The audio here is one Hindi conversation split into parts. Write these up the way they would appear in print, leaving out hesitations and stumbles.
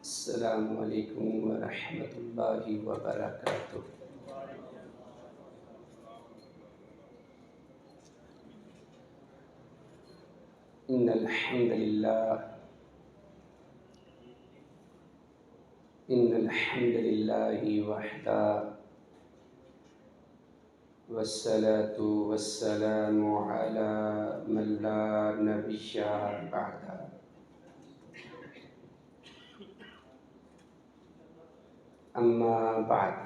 अस्सलामु अलैकुम व रहमतुल्लाहि व बरकातुहू। इन्नल हम्दुलिल्लाहि वहदा वस्सलातु वस्सलामु अला मन ला नबिय्या बअदा। अम्मा बअद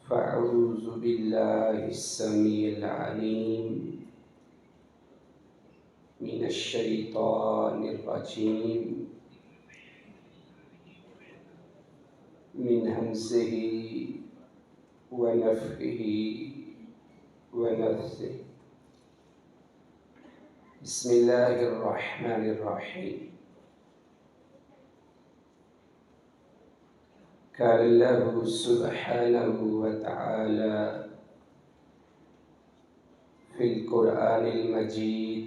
फ़अऊज़ु बिल्लाहिस समीइल अलीम मिनश शैतानिर रजीम मिन हम्ज़िही व नफ़्ख़िही व नफ़्सिही। बिस्मिल्लाहिर रहमानिर रहीम। क़ाल अल्लाहु सुब्हानहु व तआला फ़िल क़ुरआनिल मजीद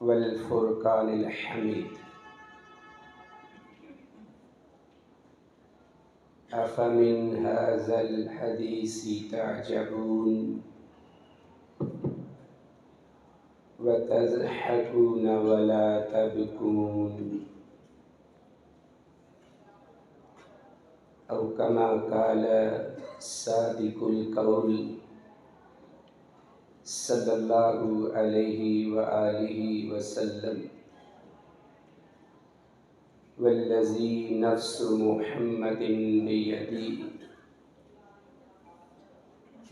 वल फ़ुरक़ानिल हमीद। अफ़मिन हाज़ल हदीसी तअजबून व तज़हकून व ला तबकून औ कमा क़ाल सादिक़ुल क़ौल सल्लल्लाहु अलैहि व आलिहि व सल्लम। वल्लज़ी नफ़्सु मुहम्मदिन बियदिही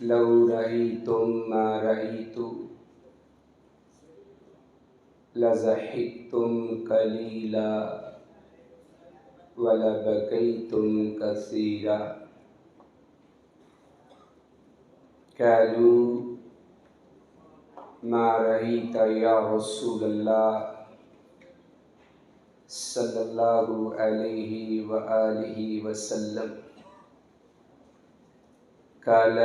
लौ रअयतुम मा रअयतु लज़हिकतुम क़लीला व लबकैतुम कसीरा। क़ालू मा रअयत या रसूलल्लाह सल्लल्लाहु अलैहि व आलिहि व सल्लम। क़ाल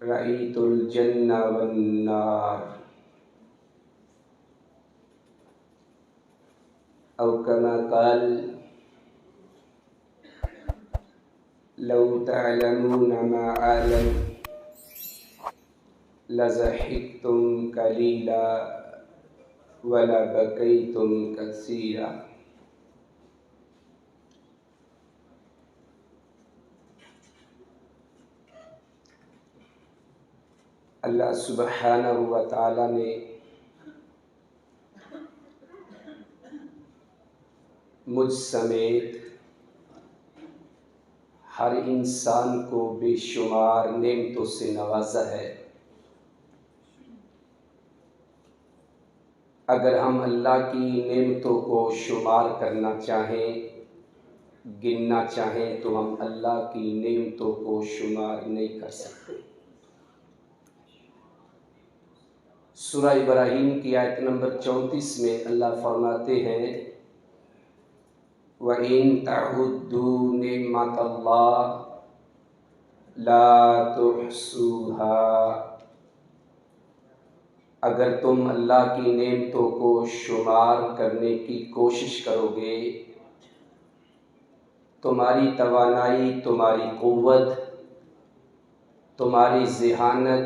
रअयतुल जन्नह वन नार औ कमा क़ाल लौ तअलमून मा अअलम लज़हिकतुम क़लीला व लबकैतुम कसीरा। अल्लाह सुब्हानहु व तआला ने मुझ समेत हर इंसान को बेशुमार नेमतों से नवाजा है। अगर हम अल्लाह की नेमतों को शुमार करना चाहें, गिनना चाहें, तो हम अल्लाह की नेमतों को शुमार नहीं कर सकते। सूरह इब्राहीम की आयत नंबर 34 में अल्लाह फरमाते हैं व इन तअुद्दू निअमतल्लाह ला तुहसूहा। अगर तुम अल्लाह की नेमतों को शुमार करने की कोशिश करोगे, तुम्हारी तवानाई, तुम्हारी क़ुव्वत, तुम्हारी ज़िहानत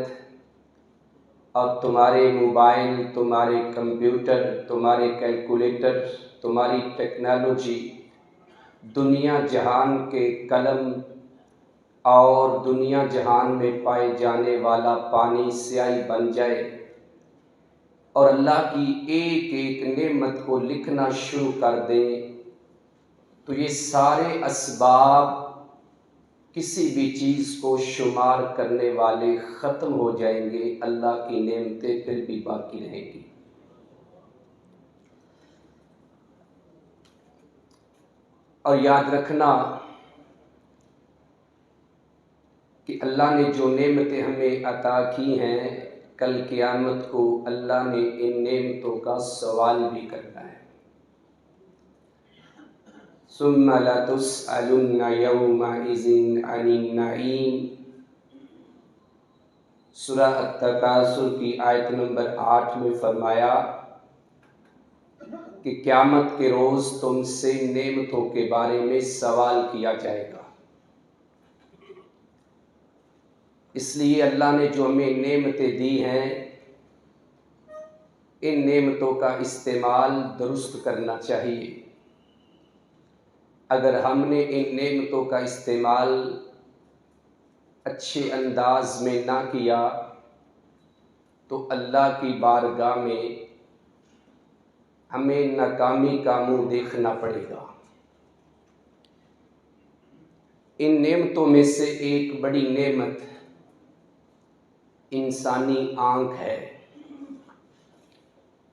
और तुम्हारे मोबाइल, तुम्हारे कंप्यूटर, तुम्हारे कैलकुलेटर, तुम्हारी टेक्नोलॉजी दुनिया जहान के कलम और दुनिया जहान में पाए जाने वाला पानी स्याही बन जाए और अल्लाह की एक एक नेमत को लिखना शुरू कर दे, तो ये सारे असबाब किसी भी चीज़ को शुमार करने वाले ख़त्म हो जाएंगे। अल्लाह की नेमतें फिर भी बाकी रहेंगी। और याद रखना कि अल्लाह ने जो नेमतें हमें अता की हैं, कल क़यामत को अल्लाह ने इन नेमतों का सवाल भी करना है। सुम्मा लतुस्अलुन्ना यौमइज़िन अनिन नईम। सूरह अत-तकासुर की आयत नंबर 8 में फरमाया कि क़यामत के रोज़ तुमसे नेमतों के बारे में सवाल किया जाएगा। इसलिए अल्लाह ने जो हमें नेमतें दी हैं, इन नेमतों का इस्तेमाल दुरुस्त करना चाहिए। अगर हमने इन नेमतों का इस्तेमाल अच्छे अंदाज में ना किया तो अल्लाह की बारगाह में हमें नाकामी का मुंह देखना पड़ेगा। इन नेमतों में से एक बड़ी नेमत इंसानी आँख है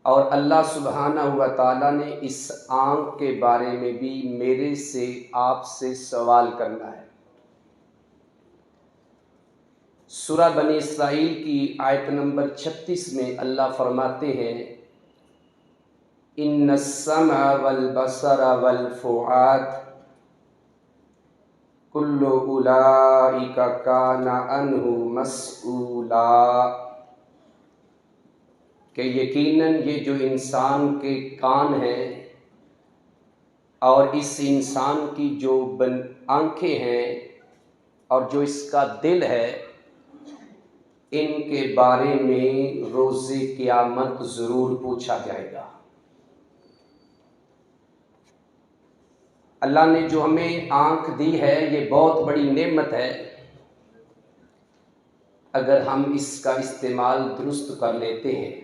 और अल्लाह सुब्हानहू व तआला ने इस आँख के बारे में भी मेरे से आपसे सवाल करना है। सूरह बनी इसराइल की आयत नंबर 36 में अल्लाह फरमाते हैं, इन्नस्समा वल बसरा वल फुआद कुल्लु उलाइका काना अन्हु मसऊला, कि यकीनन ये जो इंसान के कान हैं और इस इंसान की जो आँखें हैं और जो इसका दिल है, इनके बारे में रोज़े क़यामत ज़रूर पूछा जाएगा। अल्लाह ने जो हमें आँख दी है ये बहुत बड़ी नेमत है। अगर हम इसका इस्तेमाल दुरुस्त कर लेते हैं,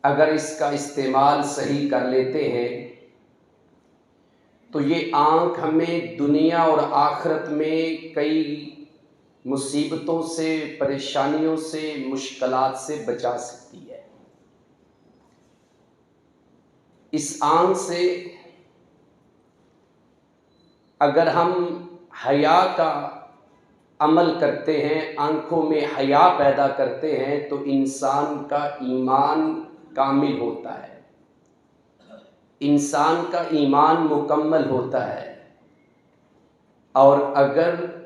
अगर इसका इस्तेमाल सही कर लेते हैं तो ये आँख हमें दुनिया और आखिरत में कई मुसीबतों से, परेशानियों से, मुश्किलात से बचा सकती है। इस आँख से अगर हम हया का अमल करते हैं, आँखों में हया पैदा करते हैं तो इंसान का ईमान कामिल होता है, इंसान का ईमान मुकम्मल होता है। और अगर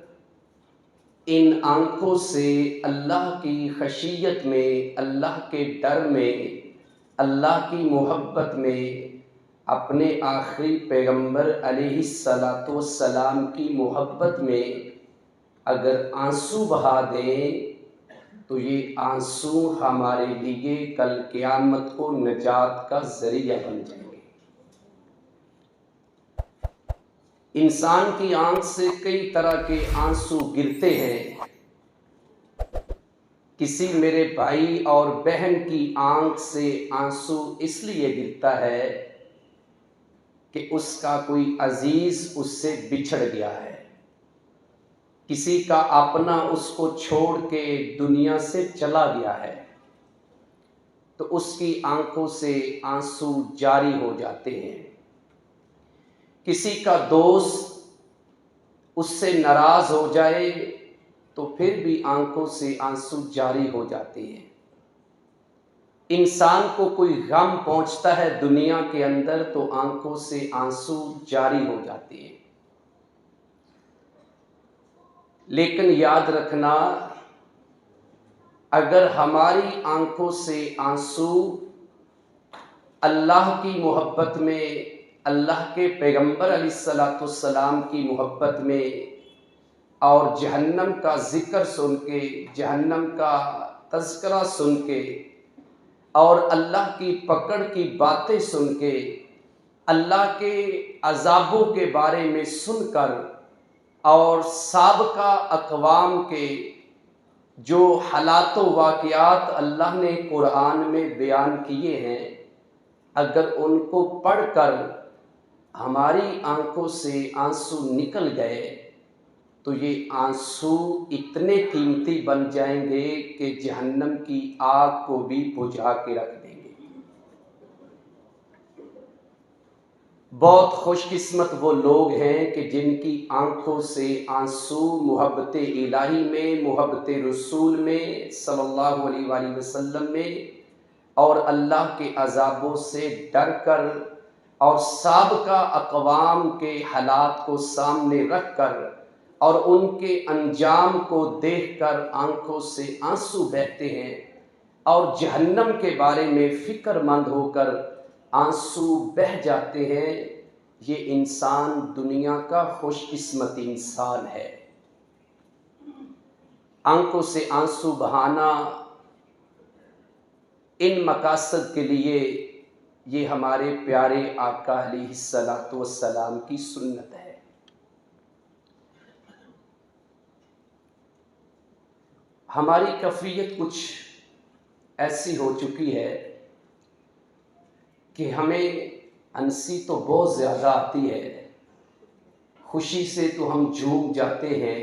इन आँखों से अल्लाह की खशियत में, अल्लाह के डर में, अल्लाह की मोहब्बत में, अपने आखिरी पैगंबर अलैहिस्सलातु वस्सलाम की मोहब्बत में अगर आंसू बहा दें तो ये आंसू हमारे लिए कल क़यामत को निजात का ज़रिया बन जाएंगे। इंसान की आँख से कई तरह के आंसू गिरते हैं। किसी मेरे भाई और बहन की आँख से आंसू इसलिए गिरता है कि उसका कोई अजीज उससे बिछड़ गया है, किसी का अपना उसको छोड़ के दुनिया से चला गया है, तो उसकी आंखों से आंसू जारी हो जाते हैं। किसी का दोस्त उससे नाराज हो जाए तो फिर भी आंखों से आंसू जारी हो जाते हैं। इंसान को कोई गम पहुंचता है दुनिया के अंदर तो आंखों से आंसू जारी हो जाते हैं। लेकिन याद रखना, अगर हमारी आंखों से आंसू अल्लाह की मोहब्बत में, अल्लाह के पैगंबर अलैहिस्सलाम की मोहब्बत में और जहन्नम का ज़िक्र सुन के, जहन्नम का तज़किरा सुन के और अल्लाह की पकड़ की बातें सुन के, अल्लाह के अज़ाबों के बारे में सुनकर और साबका अक़वाम के जो हालात व वाक़ियात अल्लाह ने कुरान में बयान किए हैं, अगर उनको पढ़कर हमारी आंखों से आंसू निकल गए तो ये आंसू इतने कीमती बन जाएंगे कि जहन्नम की आग को भी बुझा के रख देंगे। बहुत खुशकिस्मत वो लोग हैं कि जिनकी आंखों से आंसू मोहब्बत इलाही में, मोहब्बत रसूल में सल्लल्लाहु अलैहि वसल्लम में और अल्लाह के अज़ाबों से डर कर और साबका अक़वाम के हालात को सामने रख कर और उनके अंजाम को देखकर आंखों से आंसू बहते हैं और जहन्नम के बारे में फिक्रमंद होकर आंसू बह जाते हैं, ये इंसान दुनिया का खुशकिस्मत इंसान है। आंखों से आंसू बहाना इन मकासद के लिए ये हमारे प्यारे आका अलैहिस्सलातु वस्सलाम की सुन्नत है। हमारी कैफियत कुछ ऐसी हो चुकी है कि हमें हंसी तो बहुत ज़्यादा आती है, खुशी से तो हम झूम जाते हैं।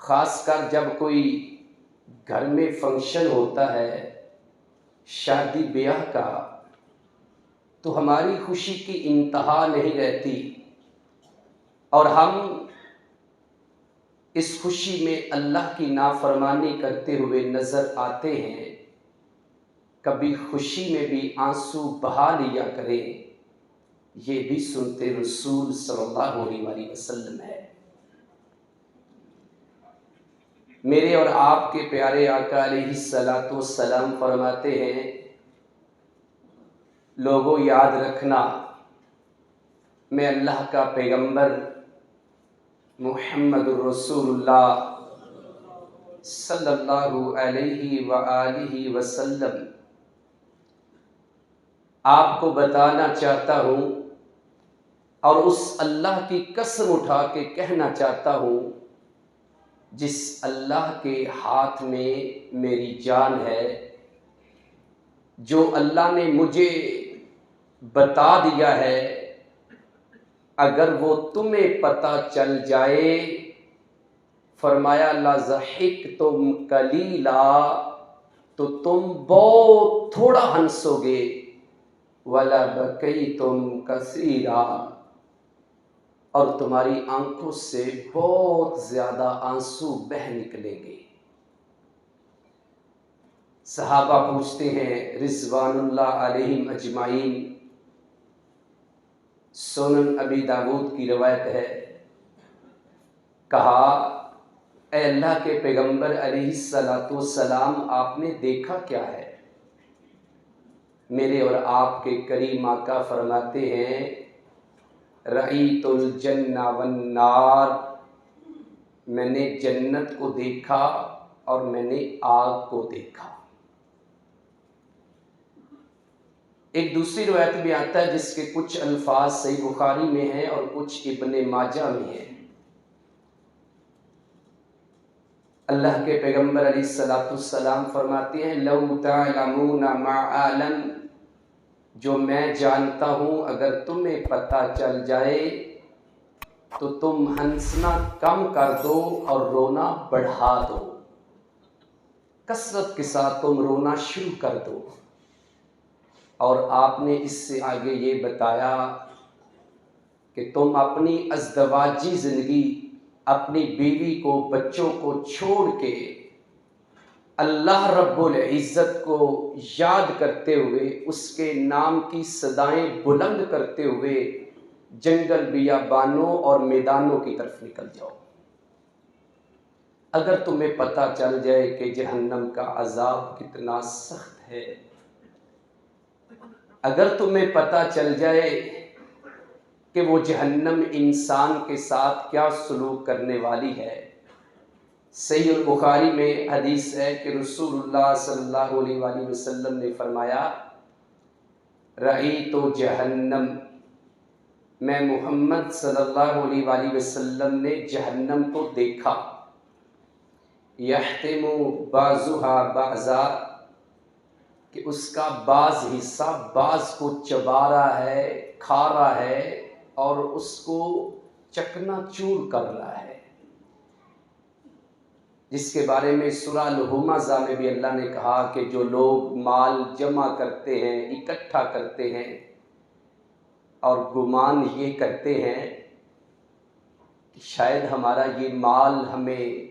ख़ासकर जब कोई घर में फंक्शन होता है, शादी ब्याह का, तो हमारी खुशी की इंतहा नहीं रहती और हम इस खुशी में अल्लाह की नाफरमानी करते हुए नज़र आते हैं। कभी खुशी में भी आंसू बहा लिया करें, ये भी सुनते रसूल सल्लल्लाहु अलैहि वसल्लम है। मेरे और आपके प्यारे आका अलैहिस्सलातु वस्सलाम फरमाते हैं, लोगों याद रखना, मैं अल्लाह का पैगंबर मुहम्मदुर रसूलुल्लाह सल्लल्लाहु अलैहि व आलिहि वसल्लम आपको बताना चाहता हूँ और उस अल्लाह की कसम उठा के कहना चाहता हूँ जिस अल्लाह के हाथ में मेरी जान है, जो अल्लाह ने मुझे बता दिया है, अगर वो तुम्हें पता चल जाए, फरमाया ला ज़हिक तुम कलीला, तो तुम बहुत थोड़ा हंसोगे, वला बकई तुम कसीरा, और तुम्हारी आंखों से बहुत ज़्यादा आंसू बह निकलेंगे। सहाबा पूछते हैं रिज़वानुल्लाह अलैहिम अजमाइन, सुनन अबी दाऊद की रवायत है, कहा ए अल्लाह के पैगंबर अलैहिस्सलातु वस्सलाम, आपने देखा क्या है? मेरे और आपके करीम आका फरमाते हैं, रईतुल जन्ना वन्नार, मैंने जन्नत को देखा और मैंने आग को देखा। एक दूसरी रवायत भी आता है जिसके कुछ अल्फाज सही बुखारी में हैं और कुछ इब्ने माजा में हैं। अल्लाह के पैगंबर अलैहिस्सलातु वस्सलाम फरमाते हैं, लौ तअलमूना मा आलम, जो मैं जानता हूँ अगर तुम्हें पता चल जाए तो तुम हंसना कम कर दो और रोना बढ़ा दो, कसरत के साथ तुम रोना शुरू कर दो। और आपने इससे आगे ये बताया कि तुम अपनी अज़दवाजी ज़िंदगी, अपनी बीवी को, बच्चों को छोड़ के अल्लाह रब्बुल इज़्ज़त को याद करते हुए, उसके नाम की सदाएं बुलंद करते हुए जंगल बियाबानों और मैदानों की तरफ निकल जाओ। अगर तुम्हें पता चल जाए कि जहन्नम का अजाब कितना सख्त है, अगर तुम्हें पता चल जाए कि वो जहन्नम इंसान के साथ क्या सलूक करने वाली है, सहीह बुखारी में हदीस है कि रसूलुल्लाह सल्लल्लाहु अलैहि वसल्लम ने फरमाया, रईतु जहन्नम, मैं मोहम्मद सल्लल्लाहु अलैहि वसल्लम ने जहन्नम को देखा, यहतिमु बाजुहा बाज़ा, कि उसका बाज हिस्सा बाज को चबा रहा है, खा रहा है और उसको चकनाचूर कर रहा है, जिसके बारे में सूरह अल-हुमज़ा में भी अल्लाह ने कहा कि जो लोग माल जमा करते हैं, इकट्ठा करते हैं और गुमान ये करते हैं कि शायद हमारा ये माल हमें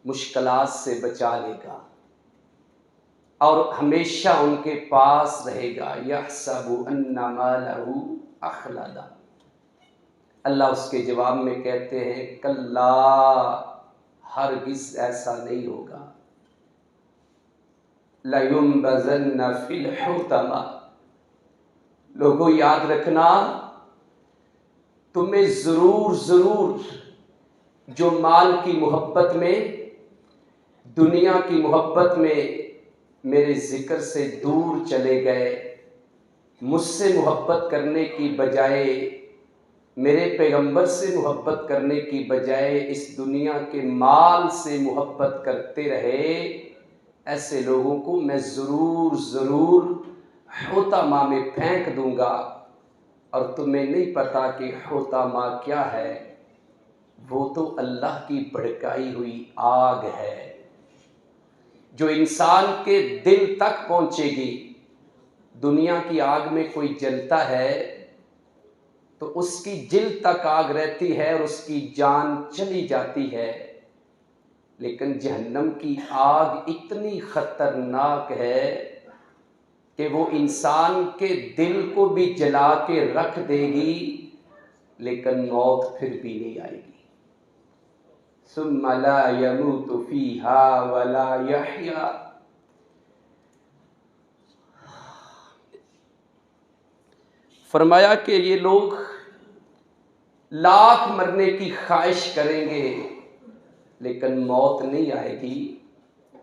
मुश्किलात से बचा लेगा और हमेशा उनके पास रहेगा, यहसबु अन्ना मालहू अखलदा, अल्लाह उसके जवाब में कहते हैं कल्ला, हरगिज़ ऐसा नहीं होगा। लयुम्बज़न्न फिल हुतमा, लोगों याद रखना, तुम्हें ज़रूर ज़रूर जो माल की मोहब्बत में, दुनिया की मोहब्बत में मेरे ज़िक्र से दूर चले गए, मुझसे मोहब्बत करने की बजाय, मेरे पैगंबर से मोहब्बत करने की बजाय इस दुनिया के माल से मोहब्बत करते रहे, ऐसे लोगों को मैं ज़रूर ज़रूर हुतमा में फेंक दूंगा। और तुम्हें नहीं पता कि हुतमा क्या है? वो तो अल्लाह की भड़काई हुई आग है जो इंसान के दिल तक पहुंचेगी। दुनिया की आग में कोई जलता है तो उसकी जिल तक आग रहती है और उसकी जान चली जाती है, लेकिन जहन्नम की आग इतनी खतरनाक है कि वो इंसान के दिल को भी जला के रख देगी, लेकिन मौत फिर भी नहीं आएगी। सुम्मा ला यमूतु फीहा वला यहया, फरमाया कि ये लोग लाख मरने की ख्वाहिश करेंगे लेकिन मौत नहीं आएगी।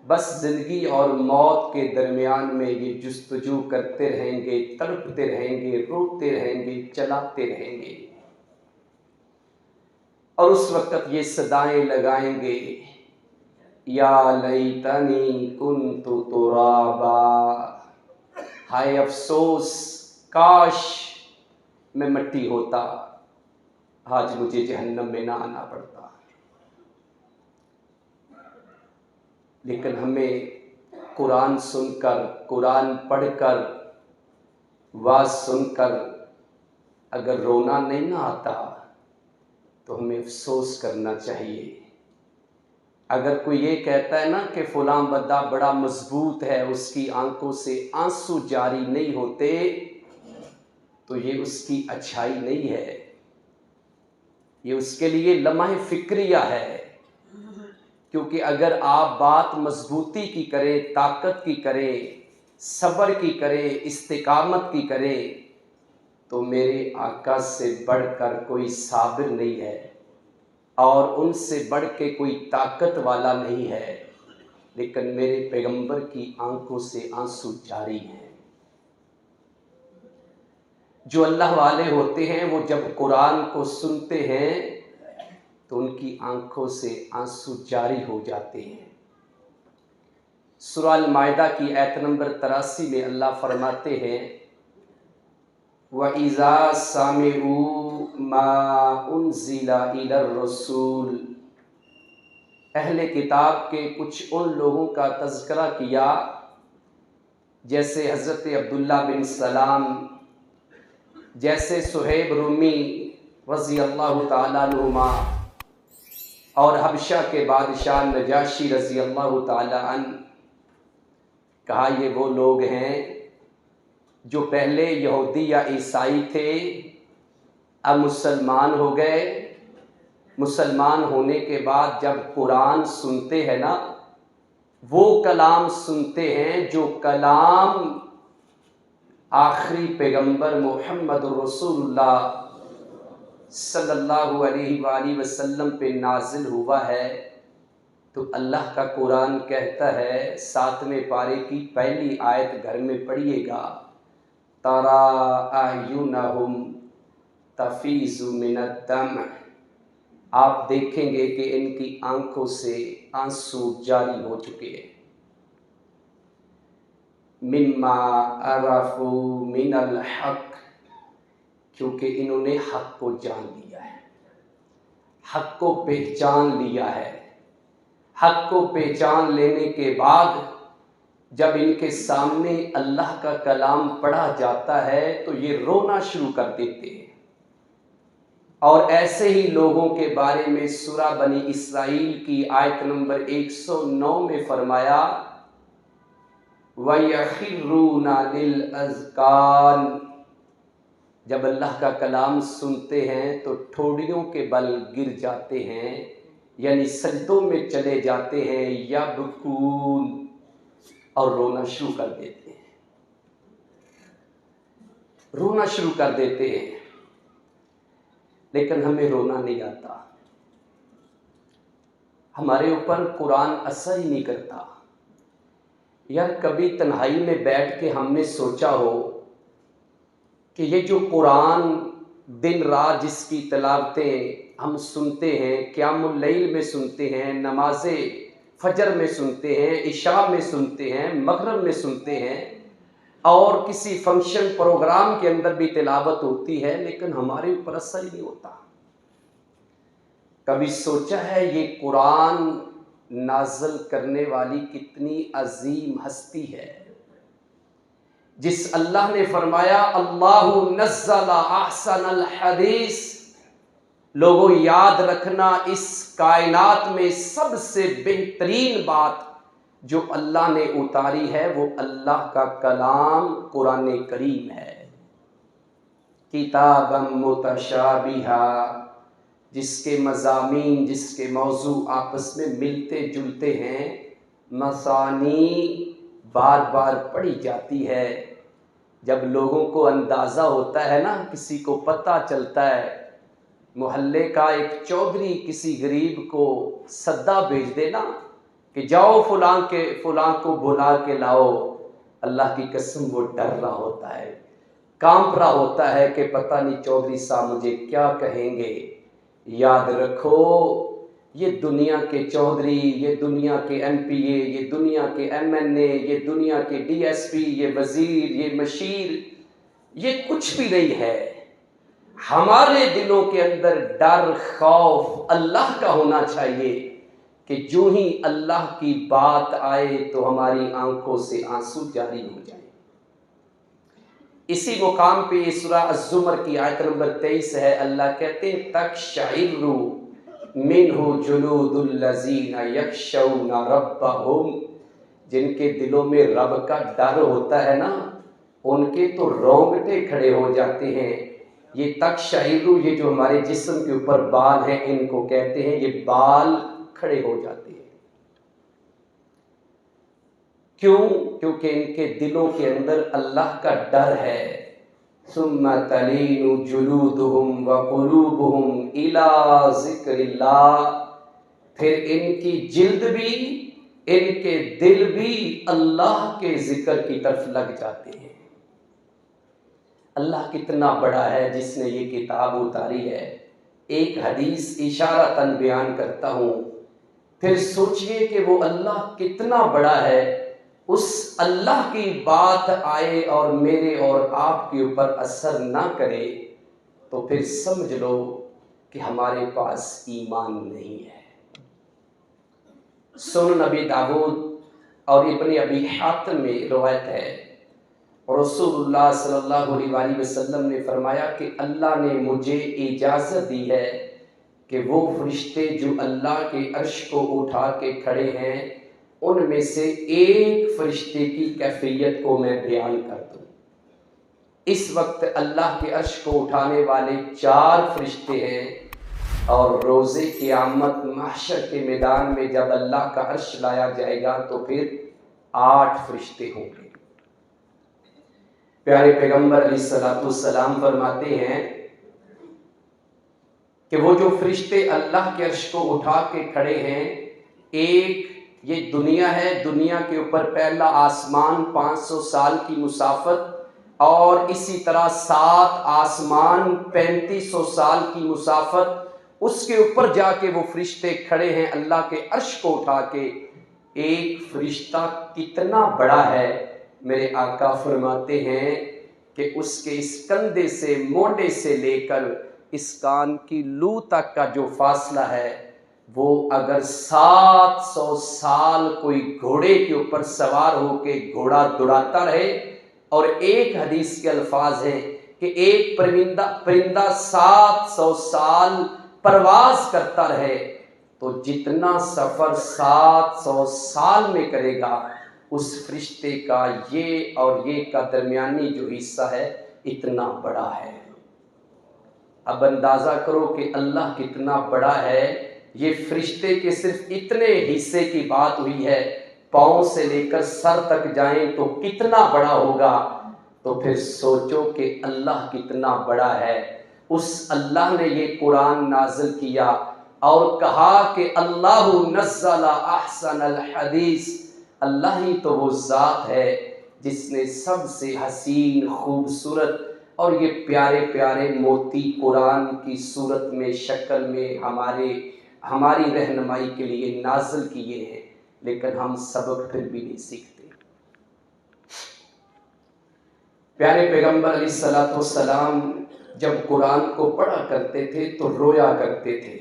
बस जिंदगी और मौत के दरमियान में ये जुस्तजू करते रहेंगे, तड़पते रहेंगे, रोते रहेंगे, चलाते रहेंगे। और उस वक्त ये सदाएं लगाएंगे, या लैतनी कुन्तु तुराबा, हाय अफसोस, काश मैं मिट्टी होता, आज मुझे जहन्नम में ना आना पड़ता। लेकिन हमें कुरान सुनकर, कुरान पढ़कर, वाज सुनकर अगर रोना नहीं ना आता तो हमें अफसोस करना चाहिए। अगर कोई ये कहता है ना कि फलां बंदा बड़ा मजबूत है, उसकी आंखों से आंसू जारी नहीं होते, तो ये उसकी अच्छाई नहीं है, ये उसके लिए लम्हा फिक्रिया है। क्योंकि अगर आप बात मजबूती की करें, ताकत की करें, सब्र की करें, इस्तिकामत की करें, तो मेरे आका से बढ़कर कोई साबिर नहीं है और उनसे बढ़ के कोई ताकत वाला नहीं है, लेकिन मेरे पैगंबर की आंखों से आंसू जारी हैं। जो अल्लाह वाले होते हैं वो जब कुरान को सुनते हैं तो उनकी आंखों से आंसू जारी हो जाते हैं। सूरह अल-माइदा की आयत नंबर 83 में अल्लाह फरमाते हैं, व इज़ा सामिऊ मा उन्ज़िला इलर रसूल, अहले किताब के कुछ उन लोगों का तज़किरा किया जैसे हज़रत अब्दुल्ला बिन सलाम, जैसे सुहैब रूमी रज़ी अल्लाह ताला अन्हुमा, और हबशा के बादशाह नजाशी रज़ी अल्लाह ताला अन्हु। कहा ये वो लोग हैं जो पहले यहूदी या ईसाई थे, अब मुसलमान हो गए। मुसलमान होने के बाद जब कुरान सुनते हैं ना, वो कलाम सुनते हैं जो कलाम आखिरी पैगंबर मोहम्मद रसूलुल्लाह सल्लल्लाहु अलैहि वसल्लम पे नाजिल हुआ है। तो अल्लाह का कुरान कहता है 7वें पारे की पहली आयत घर में पढ़िएगा, तरा अयुनहुम तफीज़ु मिनद दम, आप देखेंगे कि इनकी आंखों से आंसू जारी हो चुके हैं। मिम्मा अरफू मिनल हक, क्योंकि इन्होंने हक को जान लिया है, हक को पहचान लिया है। हक को पहचान लेने के बाद जब इनके सामने अल्लाह का कलाम पढ़ा जाता है तो ये रोना शुरू कर देते हैं। और ऐसे ही लोगों के बारे में सूरा बनी इसराइल की आयत नंबर 109 में फरमाया, वयखिरूना लिल अज़कान, जब अल्लाह का कलाम सुनते हैं तो ठोड़ियों के बल गिर जाते हैं, यानी सजदों में चले जाते हैं, या बुकून, और रोना शुरू कर देते हैं, रोना शुरू कर देते हैं। लेकिन हमें रोना नहीं आता, हमारे ऊपर कुरान असर ही नहीं करता। यार कभी तन्हाई में बैठ के हमने सोचा हो कि ये जो कुरान दिन रात जिसकी तिलावतें हम सुनते हैं, क़यामुल लैल में सुनते हैं, नमाज़े फजर में सुनते हैं, इशा में सुनते हैं, मगरिब में सुनते हैं, और किसी फंक्शन प्रोग्राम के अंदर भी तिलावत होती है, लेकिन हमारे ऊपर असर ही नहीं होता। कभी सोचा है ये कुरान नाज़िल करने वाली कितनी अजीम हस्ती है, जिस अल्लाह ने फरमाया अल्लाहु नज़्ज़ला अहसनल हदीस। लोगों याद रखना, इस कायनात में सबसे बेहतरीन बात जो अल्लाह ने उतारी है वो अल्लाह का कलाम कुरान करीम है। किताबम मुतशाबिहा, जिसके मज़ामीन, जिसके मौजू आपस में मिलते जुलते हैं, मसानी बार बार पढ़ी जाती है। जब लोगों को अंदाज़ा होता है ना, किसी को पता चलता है, मोहल्ले का एक चौधरी किसी गरीब को सद्दा भेज देना कि जाओ फलां को बुला के लाओ, अल्लाह की कसम वो डर रहा होता है, कांप रहा होता है कि पता नहीं चौधरी साहब मुझे क्या कहेंगे। याद रखो, ये दुनिया के चौधरी, ये दुनिया के एमपीए, ये दुनिया के एमएनए, ये दुनिया के डीएसपी, ये वजीर, ये मशीर, ये कुछ भी नहीं है। हमारे दिलों के अंदर डर खौफ अल्लाह का होना चाहिए कि जो ही अल्लाह की बात आए तो हमारी आंखों से आंसू जारी हो जाए। इसी मुकाम पे सूरा अज़्ज़ुमर की आयत नंबर 23 है। अल्लाह कहते तक़शइरु मिन्हु जुलूदुल लज़ीना यख़शौना रब्बहुम, जिनके दिलों में रब का डर होता है ना, उनके तो रोंगटे खड़े हो जाते हैं। ये तक़शइरु, ये जो हमारे जिस्म के ऊपर बाल हैं, इनको कहते हैं, ये बाल खड़े हो जाते हैं। क्यों? क्योंकि इनके दिलों के अंदर अल्लाह का डर है। सुम्मा तलीनु जुलूदुहुम व कुलूबुहुम इला ज़िक्रिल्लाह, फिर इनकी जिल्द भी, इनके दिल भी अल्लाह के जिक्र की तरफ लग जाते हैं। अल्लाह कितना बड़ा है जिसने ये किताब उतारी है। एक हदीस इशारतन बयान करता हूँ, फिर सोचिए कि वो अल्लाह कितना बड़ा है। उस अल्लाह की बात आए और मेरे और आपके ऊपर असर ना करे तो फिर समझ लो कि हमारे पास ईमान नहीं है। सुनन अबी दाऊद और इब्न अबी हातिम में रवायत है, रसूलुल्लाह सल्लल्लाहु अलैहि वसल्लम ने फरमाया कि अल्लाह ने मुझे इजाज़त दी है कि वो फरिश्ते जो अल्लाह के अर्श को उठा के खड़े हैं, उनमें से एक फरिश्ते की कैफियत को मैं बयान कर दूं। इस वक्त अल्लाह के अर्श को उठाने वाले 4 फरिश्ते हैं, और रोज़े क़यामत महशर के मैदान में जब अल्लाह का अर्श लाया जाएगा तो फिर 8 फरिश्ते होंगे। प्यारे पैगंबर अलैहिस्सलाम फरमाते हैं कि वो जो फरिश्ते अल्लाह के अर्श को उठा के खड़े हैं, एक ये दुनिया है, दुनिया के ऊपर पहला आसमान 500 साल की मुसाफत, और इसी तरह 7 आसमान 3500 साल की मुसाफत, उसके ऊपर जाके वो फरिश्ते खड़े हैं अल्लाह के अर्श को उठा के। एक फरिश्ता कितना बड़ा है, मेरे आका फरमाते हैं कि उसके इस कंधे से, मोढे से लेकर इस कान की लू तक का जो फासला है, वो अगर 700 साल कोई घोड़े के ऊपर सवार होके घोड़ा दौड़ाता रहे, और एक हदीस के अल्फाज हैं कि एक परिंदा 700 साल परवाज करता रहे, तो जितना सफ़र 700 साल में करेगा, उस फरिश्ते का ये और ये का दरमियानी जो हिस्सा है इतना बड़ा है। अब अंदाज़ा करो कि अल्लाह कितना बड़ा है। ये फरिश्ते के सिर्फ इतने हिस्से की बात हुई है, पाँव से लेकर सर तक जाएं तो कितना बड़ा होगा। तो फिर सोचो कि अल्लाह कितना बड़ा है। उस अल्लाह ने ये कुरान नाज़िल किया और कहा कि अल्लाहु नज़्ज़ला अहसनल हदीस, अल्लाह ही तो वो ज़ात है जिसने सबसे हसीन खूबसूरत और ये प्यारे प्यारे मोती कुरान की सूरत में, शक्ल में हमारी रहनुमाई के लिए नाज़िल किए हैं। लेकिन हम सबक फिर भी नहीं सीखते। प्यारे पैगंबर अलैहिस्सलाम जब कुरान को पढ़ा करते थे तो रोया करते थे।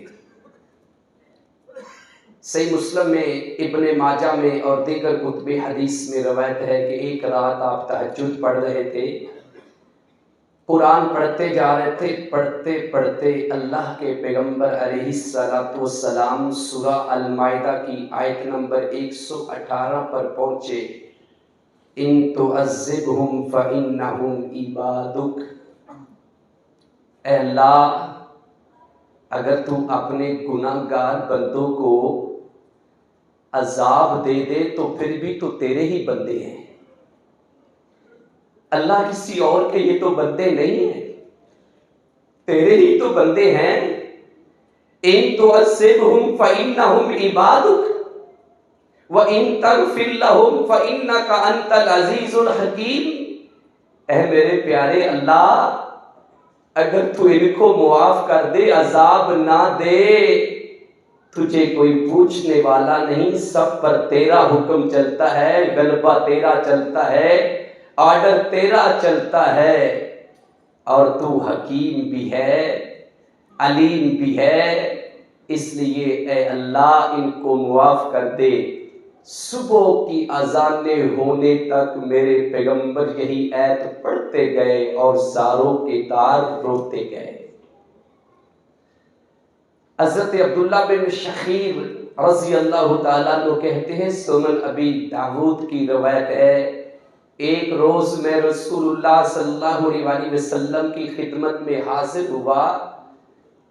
सही मुस्लिम में, इब्ने माजा में और दीगर कुतुब हदीस में रवायत है कि एक रात आप तहज्जुद पढ़ रहे थे, कुरान पढ़ते जा रहे थे। पढ़ते पढ़ते अल्लाह के पैगंबर अलैहिस्सलाम सूरा अल माइदा की आयत नंबर 118 पर पहुंचे। इन तुअज़्ज़िबहुम फ़इन्नहुम इबादुक, अल्लाह अगर तू अपने गुनाहगार बंदों को अजाब दे दे तो फिर भी तो तेरे ही बंदे हैं। अल्लाह किसी और के ये तो बंदे नहीं हैं, तेरे ही तो बंदे हैं। इन तुअज़्ज़िबहुम फ़इन्नहुम इबादुक व इन तग़फ़िर लहुम फ़इन्नका अंतल अज़ीज़ुल हकीम। ऐ मेरे प्यारे अल्लाह, अगर तू इनको मुआफ कर दे, अजाब ना दे, तुझे कोई पूछने वाला नहीं, सब पर तेरा हुक्म चलता है, गलबा तेरा चलता है, ऑर्डर तेरा चलता है। और तू हकीम भी है, अलीम भी है। इसलिए ए अल्लाह इनको मुआफ कर दे। सुबह की अजाने होने तक मेरे पैगंबर यही ऐत पढ़ते गए और ज़ारों के तार रोते गए। हज़रत अब्दुल्ला बिन शखीर रज़ी अल्लाह ताला अन्हु कहते हैं, सुनन अबी दाऊद की रवायत है, एक रोज़ मैं रसूलुल्लाह सल्लल्लाहु अलैहि वसल्लम की खिदमत में हाजिर हुआ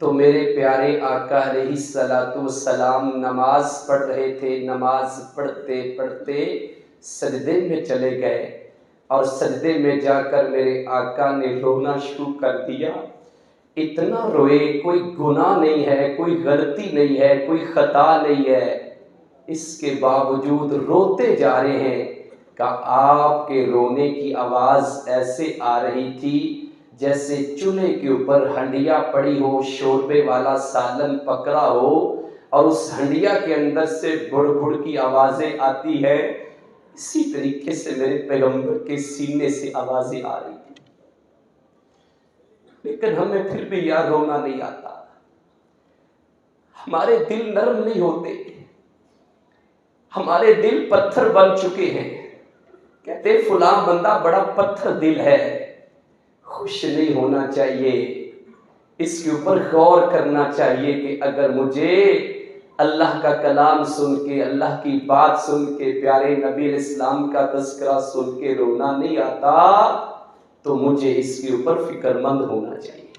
तो मेरे प्यारे आका अलैहिस्सलातु वस्सलाम नमाज पढ़ रहे थे। नमाज पढ़ते पढ़ते सजदे में चले गए और सजदे में जाकर मेरे आका ने रोना शुरू कर दिया। इतना रोए, कोई गुनाह नहीं है, कोई गलती नहीं है, कोई खता नहीं है, इसके बावजूद रोते जा रहे हैं। का आपके रोने की आवाज़ ऐसे आ रही थी जैसे चूल्हे के ऊपर हंडिया पड़ी हो, शोरबे वाला सालन पकड़ा हो और उस हंडिया के अंदर से बुड़-बुड़ की आवाज़ें आती है। इसी तरीके से मेरे पैगंबर के सीने से आवाज़ें आ रही थी। लेकिन हमें फिर भी यार रोना नहीं आता, हमारे दिल नरम नहीं होते, हमारे दिल पत्थर बन चुके हैं। कहते फुला बंदा बड़ा पत्थर दिल है। खुश नहीं होना चाहिए, इसके ऊपर गौर करना चाहिए कि अगर मुझे अल्लाह का कलाम सुन के, अल्लाह की बात सुन के, प्यारे नबी इस्लाम का तज़किरा सुन के रोना नहीं आता तो मुझे इसके ऊपर फिक्रमंद होना चाहिए।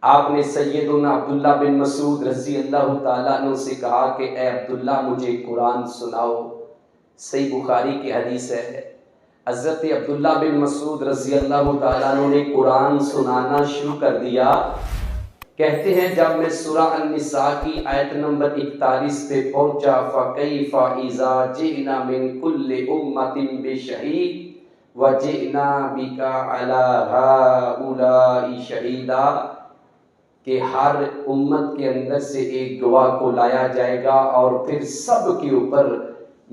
आपने सैयदुना अब्दुल्ला बिन मसूद रज़ी अल्लाह ताला अन्हु से कहा कि ए अब्दुल्ला मुझे कुरान सुनाओ। सही बुखारी की हदीस है, हज़रत अब्दुल्ला बिन मसूद रज़ी अल्लाह ताला अन्हु ने कुरान सुनाना शुरू कर दिया। कहते हैं जब मैं सूरा अन-निसा की आयत नंबर 41 पे पहुंचा, फ़कैफ़ इज़ा जिना मिन कुल्लि उम्मतिन बिशहीद व जिना बिका अला हाउलाई शहीदा, कि हर उम्मत के अंदर से एक गवाह को लाया जाएगा और फिर सब के ऊपर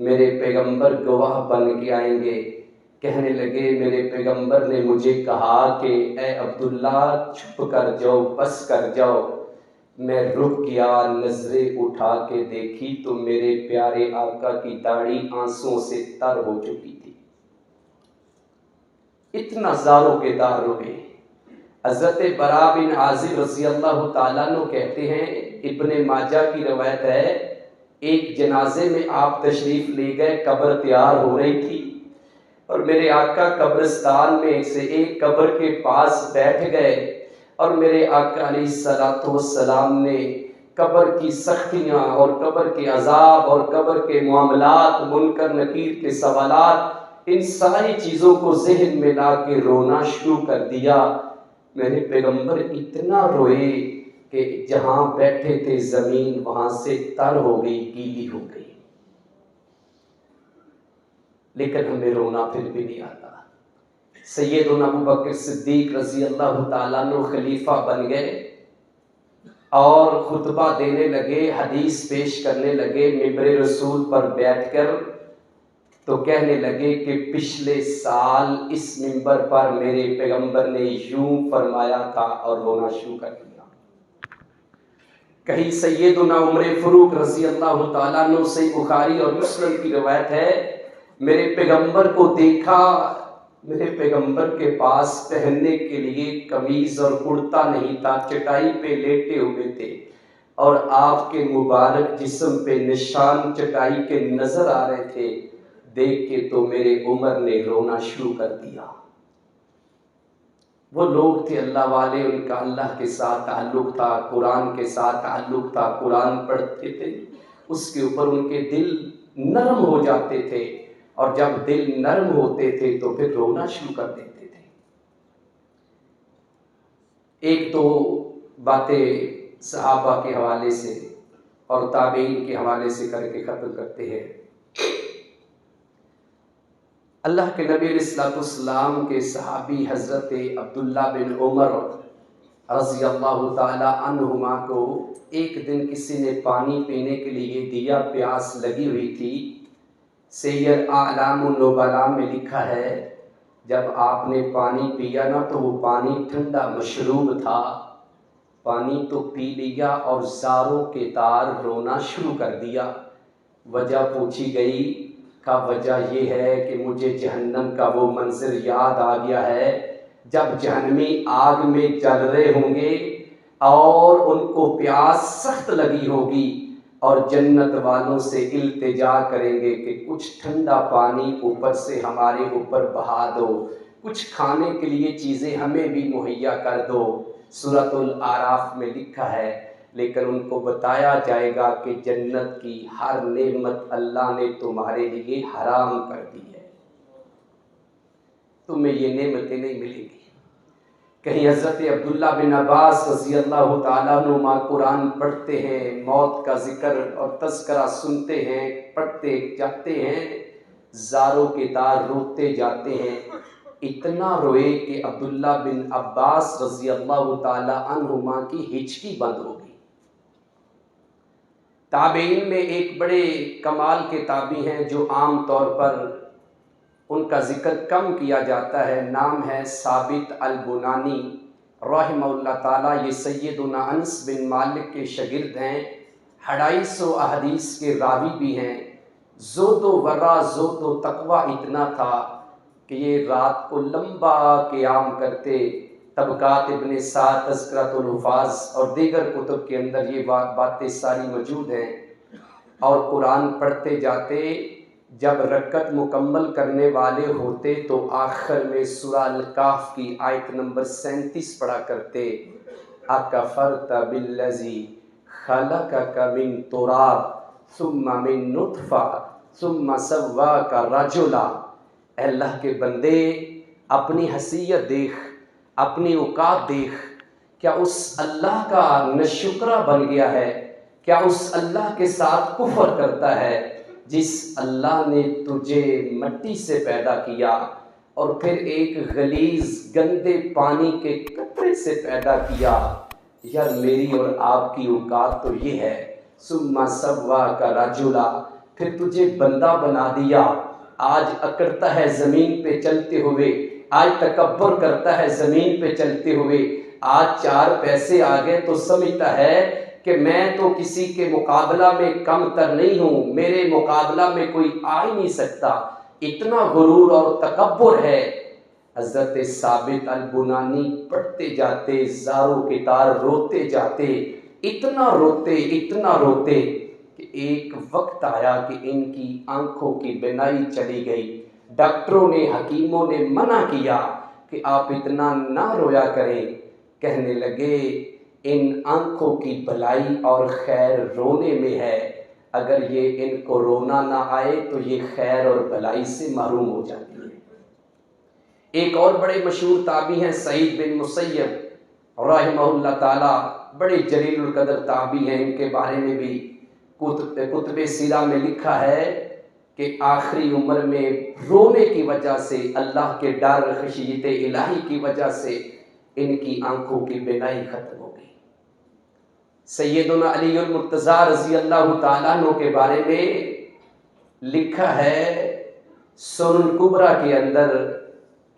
मेरे पैगंबर गवाह बन के आएंगे। कहने लगे मेरे पैगंबर ने मुझे कहा कि ए अब्दुल्ला चुप कर जाओ, बस कर जाओ। मैं रुक गया, नजरें उठा के देखी तो मेरे प्यारे आका की दाढ़ी आंसुओं से तर हो चुकी थी। इतना ज़ारों के दार रोए। हज़रत बरा बिन आज़िब रज़ी अल्लाह ताला अन्हु कहते हैं, इब्ने माजा की रवायत है, एक जनाजे में आप तशरीफ़ ले गए, कब्र तैयार हो रही थी और मेरे आका कब्रिस्तान में से एक कब्र के पास बैठ गए और मेरे आका अलैहिस्सलातु वस्सलाम ने कब्र की सख्तियाँ और कब्र के अजाब और कब्र के मामलात, मुनकर नकीर के सवालात, इन सारी चीज़ों को जहन में ला के रोना शुरू कर दिया। मेरे पैगंबर इतना रोए कि जहाँ बैठे थे ज़मीन वहाँ से तर हो गई, गीली हो गई। लेकिन हमें रोना फिर भी नहीं आता। सैयदना अबू बकर सिद्दीक रज़ी अल्लाह ताला अन्हु खलीफा बन गए और खुतबा देने लगे, हदीस पेश करने लगे मिंबर रसूल पर बैठकर। तो कहने लगे कि पिछले साल इस मिंबर पर मेरे पैगंबर ने यूं फरमाया था, और रोना शुरू कर दिया। कहीं सैयदना उमर फारूक रज़ी अल्लाह ताला अन्हु से बुखारी और मुस्लिम की रिवायत है, मेरे पैगंबर को देखा, मेरे पैगंबर के पास पहनने के लिए कमीज और कुर्ता नहीं था, चटाई पे लेटे हुए थे और आपके मुबारक जिस्म पे निशान चटाई के नजर आ रहे थे। देख के तो मेरे उमर ने रोना शुरू कर दिया। वो लोग थे अल्लाह वाले, उनका अल्लाह के साथ ताल्लुक था, कुरान के साथ ताल्लुक था, कुरान पढ़ते थे, उसके ऊपर उनके दिल नरम हो जाते थे, और जब दिल नरम होते थे तो फिर रोना शुरू कर देते थे। एक दो बातें सहाबा के हवाले से और ताबीन के हवाले से करके ख़त्म करते हैं। अल्लाह के नबी अलैहिस्सलाम के सहाबी हज़रत अब्दुल्ला बिन उमर रज़ी अल्लाह ताला अन्हुमा को एक दिन किसी ने पानी पीने के लिए दिया, प्यास लगी हुई थी। सैयद आलामुन नुबला में लिखा है, जब आपने पानी पिया ना तो वो पानी ठंडा मशरूब था, पानी तो पी लिया और ज़ारों के तार रोना शुरू कर दिया। वजह पूछी गई, का वजह ये है कि मुझे जहन्नम का वो मंजर याद आ गया है, जब जहन्नमी आग में जल रहे होंगे और उनको प्यास सख्त लगी होगी और जन्नत वालों से इल्तिजा करेंगे कि कुछ ठंडा पानी ऊपर से हमारे ऊपर बहा दो, कुछ खाने के लिए चीज़ें हमें भी मुहैया कर दो। सूरतुल आराफ में लिखा है, लेकिन उनको बताया जाएगा कि जन्नत की हर नेमत अल्लाह ने तुम्हारे लिए हराम कर दी है, तुम्हें ये नेमतें नहीं मिलेंगी। कहीं हज़रत अब्दुल्ला बिन अब्बास रज़ी अल्लाह ताला अन्हुमा कुरान पढ़ते हैं, मौत का जिक्र और तज़किरा सुनते हैं, पढ़ते जाते हैं, ज़ारों के तार रोते जाते हैं। इतना रोए कि अब्दुल्ला बिन अब्बास रज़ी अल्लाह ताला अन्हुमा की हिचकी बंद हो गई। ताबीन में एक बड़े कमाल के ताबी हैं जो आम तौर पर उनका जिक्र कम किया जाता है, नाम है साबित अल बुनानी रहमहुल्लाह ताला। ये सैयदना अनस बिन मालिक के शागिर्द हैं, 250 अहदीस के रावी भी हैं। ज़ोदो वरा ज़ोदो तकवा इतना था कि ये रात को लंबा क़याम करते। तबकात इब्न साद, तज़किरतुल हुफ़ाज़ और दीगर कुतुब के अंदर ये बातें सारी मौजूद हैं। और कुरान पढ़ते जाते, जब रकत मुकम्मल करने वाले होते तो आखिर में सूरह अल-काफ़ की आयत नंबर 37 पढ़ा करते, अकफ़रत बिल्लज़ी खलक़क मिन तुराब सुम्मा मिन नुत्फ़ा सुम्मा सव्वाका रजुला। अल्लाह के बंदे, अपनी हैसियत देख, अपनी औकात देख, क्या उस अल्लाह का नशुक्रा बन गया है? क्या उस अल्लाह के साथ कुफ्र करता है जिस अल्लाह ने तुझे मट्टी से पैदा किया और फिर एक गलीज गंदे पानी के कतरे से पैदा किया? यार मेरी और आपकी औकात तो ये है। सुम्मा सव्वा का राजुला, फिर तुझे बंदा बना दिया। आज अकड़ता है ज़मीन पे चलते हुए, आज तकब्बुर करता है ज़मीन पे चलते हुए, आज 4 पैसे आ गए तो समझता है कि मैं तो किसी के मुकाबला में कमतर नहीं हूँ, मेरे मुकाबला में कोई आ ही नहीं सकता। इतना गुरूर और तकब्बुर है। हज़रत साबित अल बुनानी पढ़ते जाते, ज़ारों के तार रोते जाते, इतना रोते कि एक वक्त आया कि इनकी आंखों की बिनाई चली गई। डॉक्टरों ने, हकीमों ने मना किया कि आप इतना ना रोया करें। कहने लगे इन आंखों की भलाई और खैर रोने में है, अगर ये इनको रोना ना आए तो ये खैर और भलाई से महरूम हो जाती है। एक और बड़े मशहूर ताबी हैं सईद बिन मुसय्यब रहमहुल्लाह ताला, बड़े जलीलुल कदर ताबी हैं। इनके बारे में भी कुतुब सीरा में लिखा है कि आखिरी उम्र में रोने की वजह से, अल्लाह के डर खशियत इलाही की वजह से इनकी आंखों की बिनाई खत्म हो गई। सैयदुना अली मुर्तज़ा रज़ी अल्लाह ताला अन्हु के बारे में लिखा है सुनन कुबरा के अंदर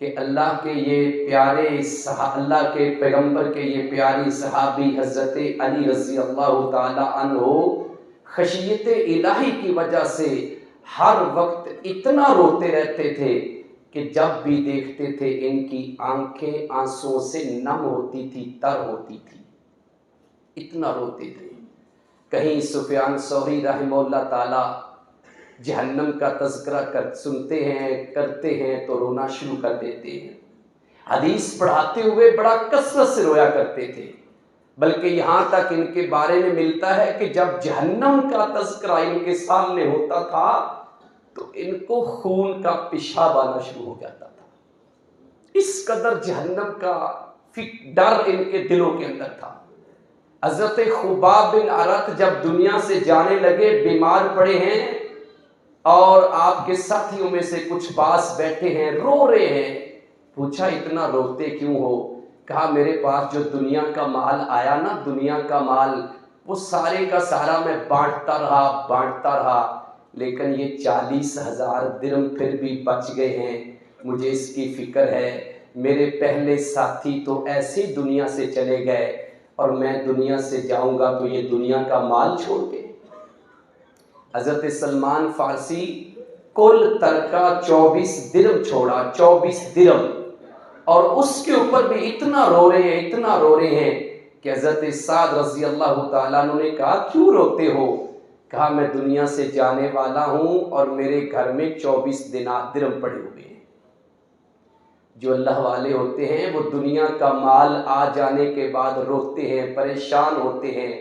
कि अल्लाह के ये प्यारे अल्लाह के पैगंबर के ये प्यारी सहाबी हज़रत अली रज़ी अल्लाह ताला अन्हु खशियत इलाही की वजह से हर वक्त इतना रोते रहते थे कि जब भी देखते थे इनकी आंखें आंसुओं से नम होती थी, तर होती थी, इतना रोते थे। कहीं सुफियान सौरी रहमहुल्लाह ताला जहन्नम का तज़किरा सुनते हैं, करते हैं तो रोना शुरू कर देते हैं। हदीस पढ़ाते हुए बड़ा कसरत से रोया करते थे, बल्कि यहाँ तक इनके बारे में मिलता है कि जब जहन्नम का तज़किरा इनके सामने होता था तो इनको खून का पेशाब आना शुरू हो जाता था। इस कदर जहन्नम का डर इनके दिलों के अंदर था। हज़रत खुबाब बिन अरत जब दुनिया से जाने लगे, बीमार पड़े हैं और आपके साथियों में से कुछ पास बैठे हैं, रो रहे हैं। पूछा इतना रोते क्यों हो? कहा मेरे पास जो दुनिया का माल आया ना, दुनिया का माल, वो सारे का सारा मैं बांटता रहा, लेकिन ये 40,000 दिरहम फिर भी बच गए हैं। मुझे इसकी फिक्र है, मेरे पहले साथी तो ऐसे दुनिया से चले गए और मैं दुनिया से जाऊंगा तो ये दुनिया का माल छोड़ के। हज़रत सलमान फारसी कुल तरका 24 दिरहम छोड़ा, 24 दिरहम, और उसके ऊपर भी इतना रो रहे हैं कि हज़रत साद रज़ी अल्लाह ताला अन्हु ने कहा क्यों रोते हो? कहा मैं दुनिया से जाने वाला हूँ और मेरे घर में 24 दिरहम पड़े हुए हैं। जो अल्लाह वाले होते हैं वो दुनिया का माल आ जाने के बाद रोते हैं, परेशान होते हैं,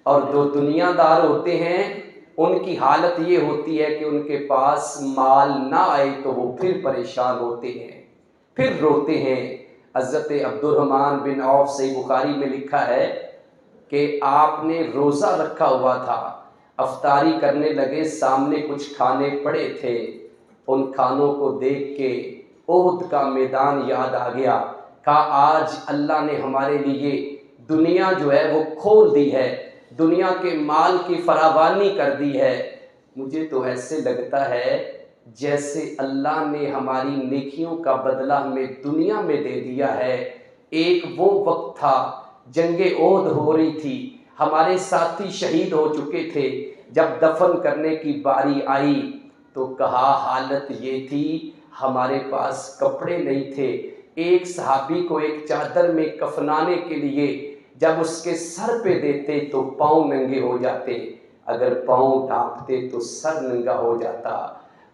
और जो दुनियादार होते हैं उनकी हालत ये होती है कि उनके पास माल ना आए तो वो फिर परेशान होते हैं, फिर रोते हैं। हज़रत अब्दुर्रहमान बिन औफ सही बुखारी में लिखा है कि आपने रोज़ा रखा हुआ था, अफ्तारी करने लगे, सामने कुछ खाने पड़े थे, उन खानों को देख के ओहद का मैदान याद आ गया। कहा आज अल्लाह ने हमारे लिए दुनिया जो है वो खोल दी है, दुनिया के माल की फरावानी कर दी है। मुझे तो ऐसे लगता है जैसे अल्लाह ने हमारी नेकियों का बदला हमें दुनिया में दे दिया है। एक वो वक्त था, जंगे ओहद हो रही थी, हमारे साथी शहीद हो चुके थे, जब दफन करने की बारी आई तो कहा हालत ये थी हमारे पास कपड़े नहीं थे। एक सहाबी को एक चादर में कफनाने के लिए जब उसके सर पे देते तो पाँव नंगे हो जाते, अगर पाँव ढांपते तो सर नंगा हो जाता।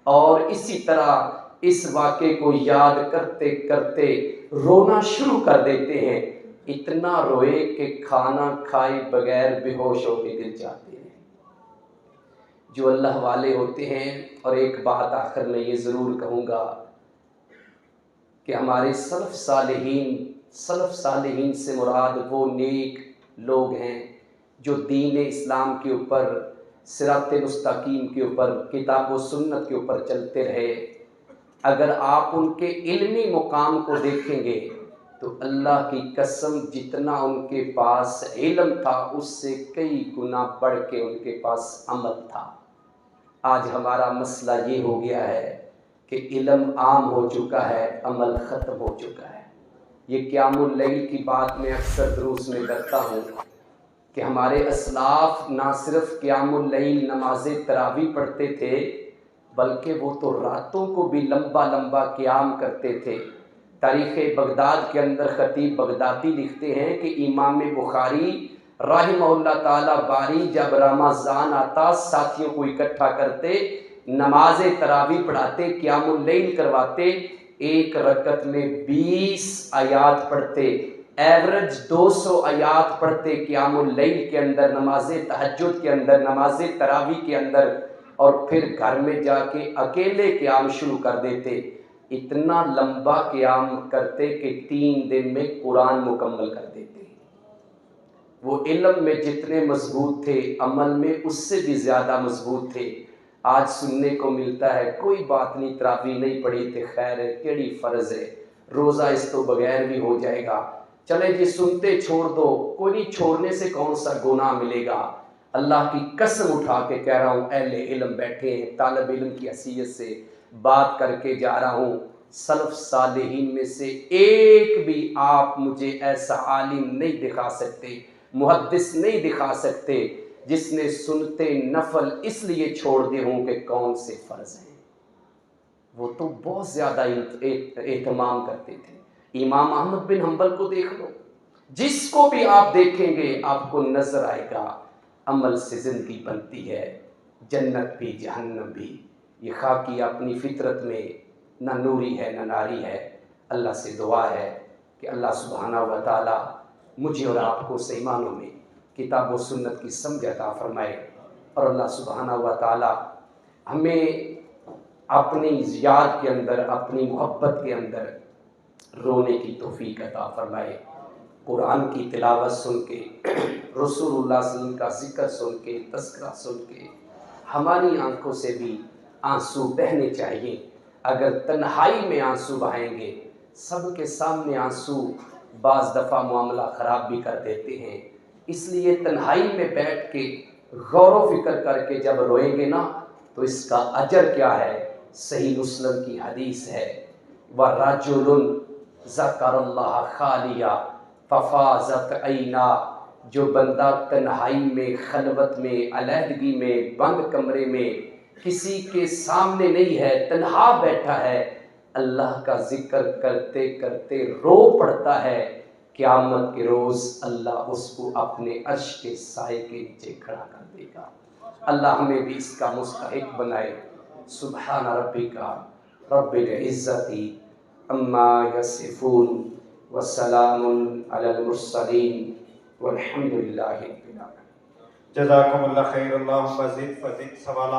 और इसी तरह इस वाक़े को याद करते करते रोना शुरू कर देते हैं। इतना रोए कि खाना खाए बगैर बेहोश होकर गिर जाते हैं। जो अल्लाह वाले होते हैं, और एक बात आखिर में ये ज़रूर कहूँगा कि हमारे सलफ़ सालिहीन से मुराद वो नेक लोग हैं जो दीन इस्लाम के ऊपर, सिरात मुस्तकीम के ऊपर, किताब व सुन्नत के ऊपर चलते रहे। अगर आप उनके इल्मी मुकाम को देखेंगे तो अल्लाह की कसम जितना उनके पास इल्म था उससे कई गुना बढ़ के उनके पास अमल था। आज हमारा मसला ये हो गया है कि इल्म आम हो चुका है, अमल ख़त्म हो चुका है। ये क़ियामुल लैल की बात मैं अक्सर दुरूस में करता हूँ कि हमारे असलाफ ना सिर्फ क़ियामुल लैल नमाज तरावी पढ़ते थे, बल्कि वो तो रातों को भी लंबा लंबा क़ियाम करते थे। तारीख़ बगदाद के अंदर ख़तीब बगदादी लिखते हैं कि इमाम बुखारी रहमहुल्लाह ताला बारी जब रमज़ान आता साथियों को इकट्ठा करते, नमाज तरावी पढ़ाते, क़ियामुल लैल करवाते, एक रकत में 20 आयात पढ़ते, एवरेज 200 आयात पढ़ते क़ियामुल लैल के अंदर, नमाज तहज्जुद के अंदर, नमाज तरावी के अंदर, और फिर घर में जाके अकेले क़ियाम शुरू कर देते। इतना लंबा क़ियाम करते कि 3 दिन में कुरान मुकम्मल कर देते। वो इल्म में जितने मजबूत थे, अमल में उससे भी ज़्यादा मजबूत थे। आज सुनने को मिलता है कोई बात नहीं, तरावी नहीं पढ़ी तो खैर है, केड़ी फ़र्ज़ है, रोज़ा इस तो बगैर भी हो जाएगा, चले जी सुनते छोड़ दो, कोई नहीं, छोड़ने से कौन सा गुनाह मिलेगा। अल्लाह की कसम उठा के कह रहा हूँ, अहले इल्म बैठे हैं, तालिब इल्म की हैसियत से बात करके जा रहा हूँ, सल्फ़ सालिहीन में से एक भी आप मुझे ऐसा आलिम नहीं दिखा सकते, मुहद्दिस नहीं दिखा सकते जिसने सुनते नफल इसलिए छोड़ दिए हों कि कौन से फ़र्ज़ हैं। वो तो बहुत ज़्यादा एहतमाम करते थे। इमाम अहमद बिन हम्बल को देख लो, जिसको भी आप देखेंगे आपको नजर आएगा अमल से ज़िंदगी बनती है, जन्नत भी जहन्नम भी। ये खाकी अपनी फितरत में ना नूरी है ना नारी है। अल्लाह से दुआ है कि अल्लाह सुब्हानहू व तआला मुझे और आपको सही मानों में किताब व सुन्नत की समझ अता फरमाए, और अल्लाह सुब्हानहू व तआला हमें अपनी याद के अंदर, अपनी मोहब्बत के अंदर रोने की तौफीक अता फरमाए। कुरान की तिलावत सुन के, रसूलुल्लाह सल्लल्लाहु अलैहि वसल्लम का जिक्र सुन के, तज़किरा सुन के हमारी आंखों से भी आंसू बहने चाहिए। अगर तन्हाई में आंसू बहाएंगे, सबके सामने आंसू बाज़ दफ़ा मामला ख़राब भी कर देते हैं। इसलिए तन्हाई में बैठ के गौर व फिक्र करके जब रोएंगे ना, तो इसका अजर क्या है। सही मुस्लिम की हदीस है, व रजुलुन ज़करल्लाह खालिया फ़फ़ाज़त ऐना, जो बंदा तन्हाई में, खलवत में, अलहदगी में, बंद कमरे में, किसी के सामने नहीं है, तन्हा बैठा है, अल्लाह का जिक्र करते करते रो पड़ता है, क़यामत के रोज़ अल्लाह उसको अपने अर्श के साए के नीचे खड़ा कर देगा। अल्लाह हमें भी इसका मुस्तहिक बनाए। सुब्हान रब्बिका रब्बिल इज़्ज़ति अम्मा यसिफून व सलामुन अलल मुरसलीन वल्हम्दुलिल्लाहि रब्बिल आलमीन। जज़ाकुमुल्लाह खैर। अल्लाहुम्मा ज़िद फ़ज़िद सवाला।